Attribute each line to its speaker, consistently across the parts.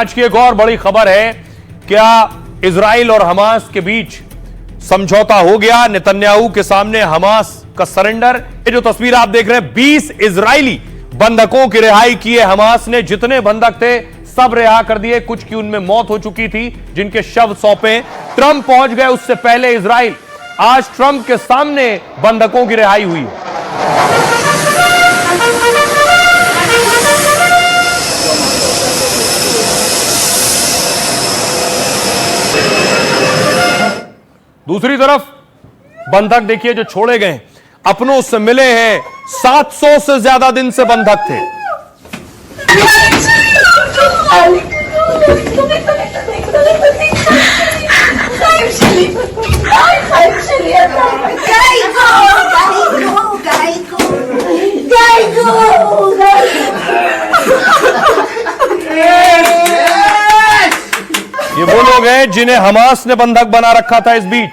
Speaker 1: आज की एक और बड़ी खबर है, क्या इजराइल और हमास के बीच समझौता हो गया? नेतन्याहू के सामने हमास का सरेंडर। ये जो तस्वीर आप देख रहे हैं, 20 इजरायली बंधकों की रिहाई की है हमास ने। जितने बंधक थे सब रिहा कर दिए। कुछ की उनमें मौत हो चुकी थी, जिनके शव सौंपे। ट्रंप पहुंच गए उससे पहले इजराइल। आज ट्रंप के सामने बंधकों की रिहाई हुई है। दूसरी तरफ बंधक देखिए जो छोड़े गए, अपनों से मिले हैं। 700 से ज्यादा दिन से बंधक थे। ये वो लोग हैं जिन्हें हमास ने बंधक बना रखा था इस बीच।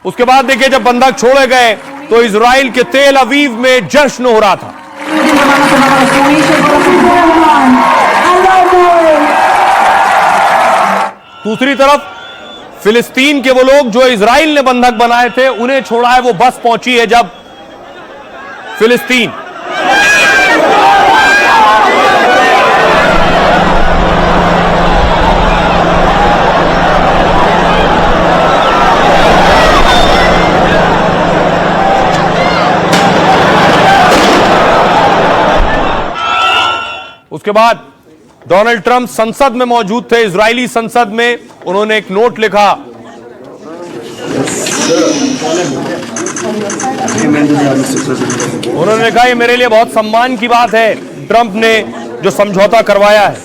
Speaker 1: उसके बाद देखिए जब बंधक छोड़े गए तो इजराइल के तेल अवीव में जश्न हो रहा था। दूसरी तरफ फिलिस्तीन के वो लोग जो इजराइल ने बंधक बनाए थे, उन्हें छोड़ा है। वो बस पहुंची है जब फिलिस्तीन। उसके बाद डोनाल्ड ट्रंप संसद में मौजूद थे, इजरायली संसद में। उन्होंने एक नोट लिखा। उन्होंने लिखा, ये मेरे लिए बहुत सम्मान की बात है, ट्रंप ने जो समझौता करवाया है।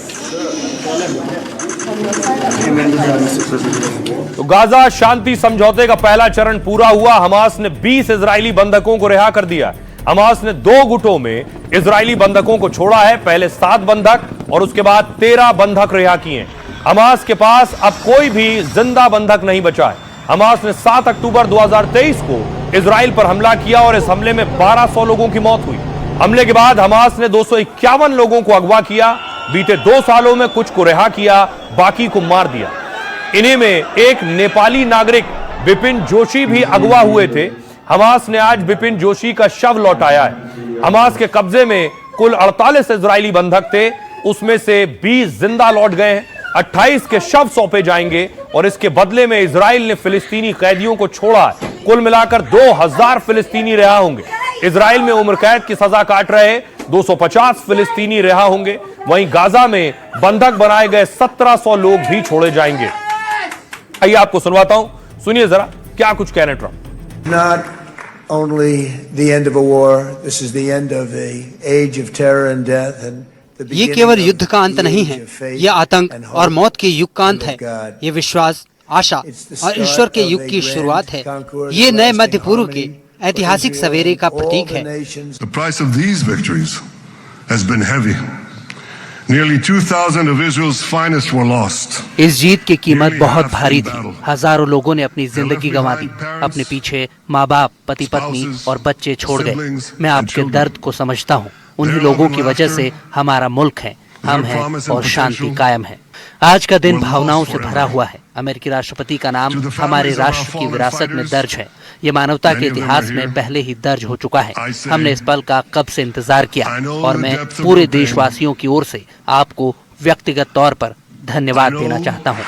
Speaker 1: तो गाजा शांति समझौते का पहला चरण पूरा हुआ। हमास ने 20 इजरायली बंधकों को रिहा कर दिया। हमास ने 2 गुटों में इजरायली बंधकों को छोड़ा है। पहले 7 बंधक और उसके बाद 13 बंधक रिहा किए। हमास के पास अब कोई भी जिंदा बंधक नहीं बचा है। हमास ने 7 अक्टूबर 2023 को इजराइल पर हमला किया और इस हमले में 1200 लोगों की मौत हुई। हमले के बाद हमास ने 251 लोगों को अगवा किया। बीते 2 सालों में कुछ को रिहा किया, बाकी को मार दिया। इन्हीं में एक नेपाली नागरिक बिपिन जोशी भी अगवा हुए थे। हमास ने आज बिपिन जोशी का शव लौटाया है। हमास के कब्जे में कुल 48 इजरायली बंधक थे, उसमें से 20 जिंदा लौट गए हैं। 28 के शव सौंपे जाएंगे और इसके बदले में इजराइल ने फिलिस्तीनी कैदियों को छोड़ा है। कुल मिलाकर 2000 फिलिस्तीनी रिहा होंगे। इजराइल में उम्र कैद की सजा काट रहे 250 फिलिस्तीनी रिहा होंगे। वहीं गाजा में बंधक बनाए गए 1700 लोग भी छोड़े जाएंगे। आइए आपको सुनवाता हूं, सुनिए जरा क्या कुछ कह रहे Trump.
Speaker 2: Not only the end of a war, this is the end of the age of terror and death and
Speaker 3: ये केवल युद्ध का अंत नहीं है, यह आतंक और मौत के युग का अंत है। ये विश्वास, आशा और ईश्वर के युग की शुरुआत है। ये नए मध्य पूर्व के ऐतिहासिक सवेरे का प्रतीक है।
Speaker 4: The price of these victories has been heavy. Nearly 2,000 of Israel's finest were lost.
Speaker 3: इस जीत की कीमत बहुत भारी थी। हजारों लोगों ने अपनी जिंदगी गंवा दी। अपने पीछे माँ बाप, पति पत्नी और बच्चे छोड़ गए। मैं आपके दर्द को समझता हूँ। उन्हीं लोगों की वजह से हमारा मुल्क है, हम हैं और शांति कायम है। आज का दिन भावनाओं से भरा हुआ है। अमेरिकी राष्ट्रपति का नाम हमारे राष्ट्र की विरासत में दर्ज है। ये मानवता के इतिहास में पहले ही दर्ज हो चुका है। हमने इस पल का कब से इंतजार किया और मैं पूरे देशवासियों की ओर से आपको व्यक्तिगत तौर पर धन्यवाद देना चाहता हूँ।